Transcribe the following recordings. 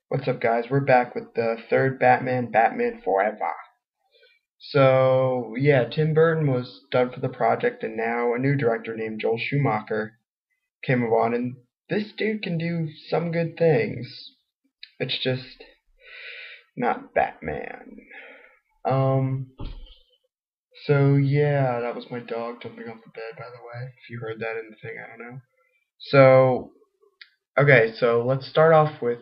What's up, guys? We're back with the third Batman, Batman Forever. So, yeah, Tim Burton was done for the project, and now a new director named Joel Schumacher came on, and this dude can do some good things. It's just not Batman. Um, so yeah, that was my dog jumping off the bed, by the way. If you heard that in the thing, I don't know. So, okay, so let's start off with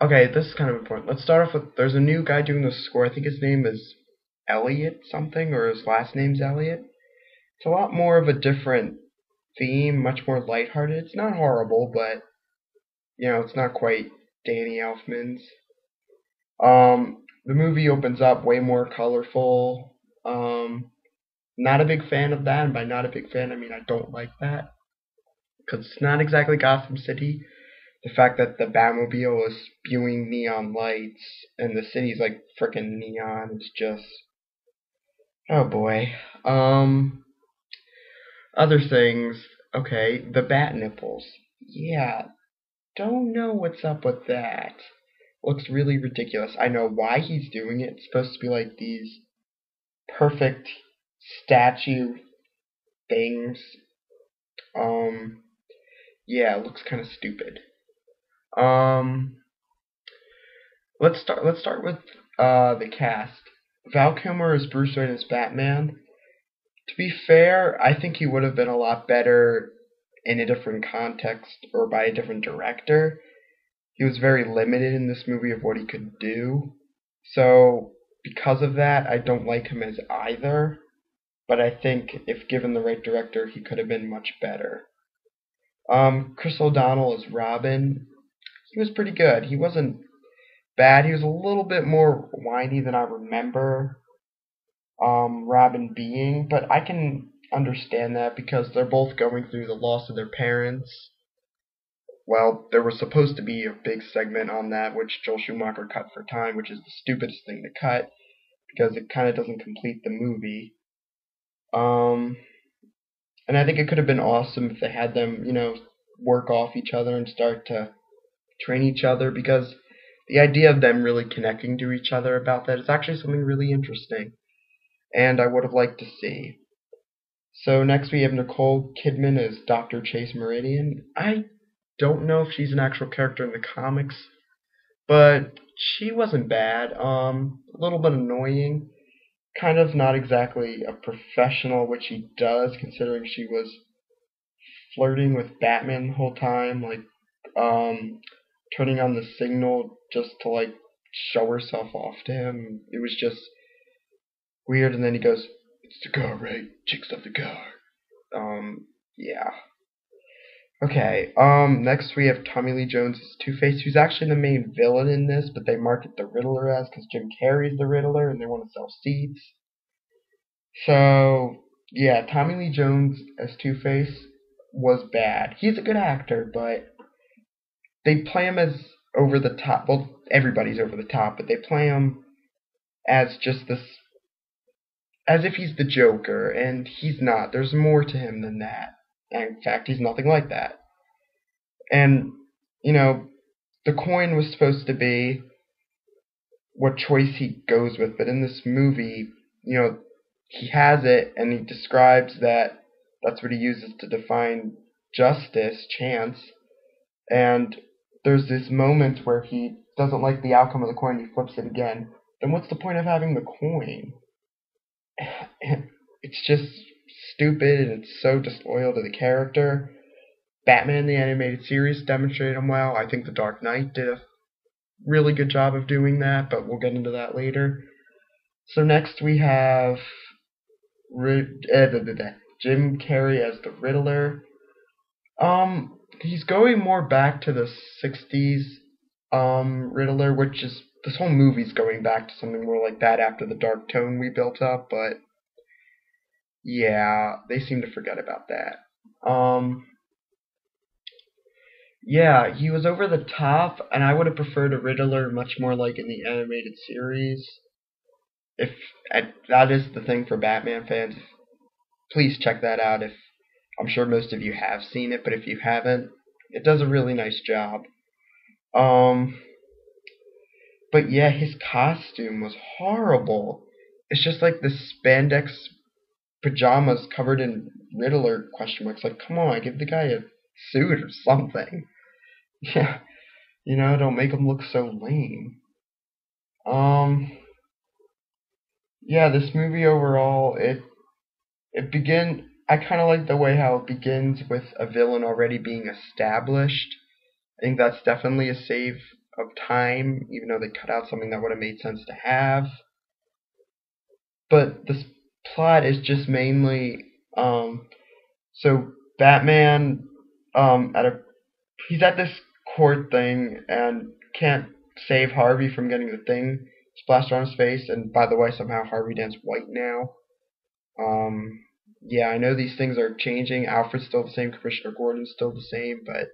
Okay, this is kind of important. Let's start off with there's a new guy doing the score. I think his name is Elliot something, or his last name's Elliot. It's a lot more of a different theme, much more lighthearted. It's not horrible, but it's not quite Danny Elfman's. The movie opens up way more colorful. Not a big fan of that, and by not a big fan, I mean I don't like that because it's not exactly Gotham City. The fact that the Batmobile is spewing neon lights and the city's like freaking neon is just oh boy. Um Other things, okay, the bat nipples. Yeah, don't know what's up with that. Looks really ridiculous. I know why he's doing it. It's supposed to be like these perfect statue things. Um yeah, it looks kind of stupid. Um Let's start with the cast. Val Kilmer as Bruce Wayne as Batman. To be fair, I think he would have been a lot better in a different context or by a different director. He was very limited in this movie of what he could do. So, because of that, I don't like him as either. But I think if given the right director, he could have been much better. Chris O'Donnell as Robin. He was pretty good. He wasn't bad. He was a little bit more whiny than I remember Robin being, but I can understand that because they're both going through the loss of their parents. Well, there was supposed to be a big segment on that, which Joel Schumacher cut for time, which is the stupidest thing to cut because it kind of doesn't complete the movie. Um, and I think it could have been awesome if they had them, work off each other and start to train each other because the idea of them really connecting to each other about that is actually something really interesting and I would have liked to see. So next we have Nicole Kidman as Dr. Chase Meridian. I don't know if she's an actual character in the comics, but she wasn't bad. A little bit annoying. Kind of not exactly a professional, which she does, considering she was flirting with Batman the whole time, like turning on the signal just to like show herself off to him. It was just weird, and then he goes, "It's the car, right? Chicks love the car." Yeah. Okay, next we have Tommy Lee Jones as Two-Face, who's actually the main villain in this, but they market the Riddler as because Jim Carrey's the Riddler and they want to sell seats. So, yeah, Tommy Lee Jones as Two-Face was bad. He's a good actor, but they play him as over the top. Well, everybody's over the top, but they play him as just this, as if he's the Joker, and he's not. There's more to him than that. And in fact, he's nothing like that. And, you know, the coin was supposed to be what choice he goes with, but in this movie, he has it and he describes that that's what he uses to define justice, chance, and there's this moment where he doesn't like the outcome of the coin, he flips it again. Then what's the point of having the coin? It's just stupid and it's so disloyal to the character. Batman the Animated Series demonstrated him well. I think The Dark Knight did a really good job of doing that, but we'll get into that later. So next we have Jim Carrey as the Riddler. He's going more back to the '60s Riddler, which is this whole movie's going back to something more like that after the dark tone we built up, but yeah, they seem to forget about that. Yeah, he was over the top, and I would have preferred a Riddler much more like in the animated series. If that is the thing for Batman fans, please check that out. If I'm sure most of you have seen it, but if you haven't, it does a really nice job. Um, but yeah, his costume was horrible. It's just like the spandex pajamas covered in Riddler question marks. Like, come on, give the guy a suit or something. Yeah, don't make him look so lame. Um, yeah, this movie overall, it begin. I kind of like the way how it begins with a villain already being established. I think that's definitely a save of time, even though they cut out something that would have made sense to have. But this plot is just mainly so Batman at a he's at this court thing and can't save Harvey from getting the thing splashed on his face. And by the way, somehow Harvey Dent's white now. Um, yeah, I know these things are changing. Alfred's still the same. Commissioner Gordon's still the same. But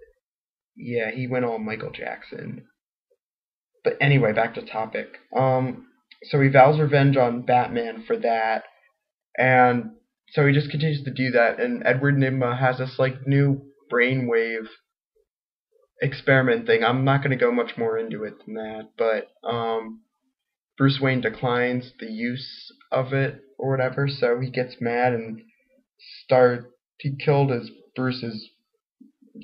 yeah, he went all Michael Jackson. But anyway, back to topic. So he vows revenge on Batman for that, and so he just continues to do that. And Edward Nygma has this like new brainwave experiment thing. I'm not going to go much more into it than that, but Bruce Wayne declines the use of it or whatever, so he gets mad and he killed his Bruce's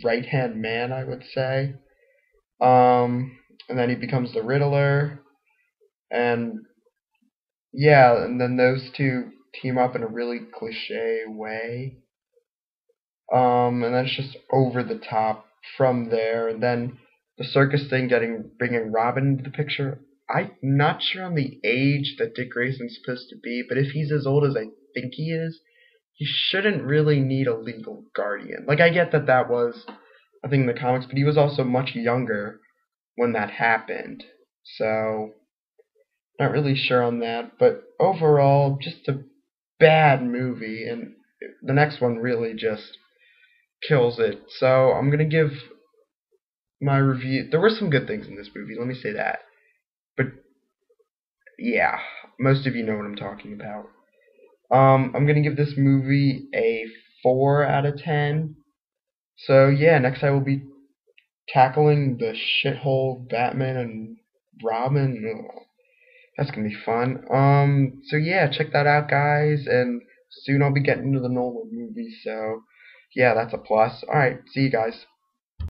right hand man, I would say. And then he becomes the Riddler, and yeah, and then those two team up in a really cliche way. And then it's just over the top from there, and then the circus thing bringing Robin into the picture. I'm not sure on the age that Dick Grayson's supposed to be, but if he's as old as I think he is, he shouldn't really need a legal guardian. Like, I get that was a thing in the comics, but he was also much younger when that happened. So, not really sure on that. But overall, just a bad movie, and the next one really just kills it. So, I'm gonna give my review. There were some good things in this movie, let me say that. But, yeah, most of you know what I'm talking about. I'm gonna give this movie a 4 out of 10. So yeah, next I will be tackling the shithole Batman and Robin. Ugh, that's gonna be fun. So yeah, check that out, guys, and soon I'll be getting into the Nolan movie. So yeah, that's a plus. All right, see you guys.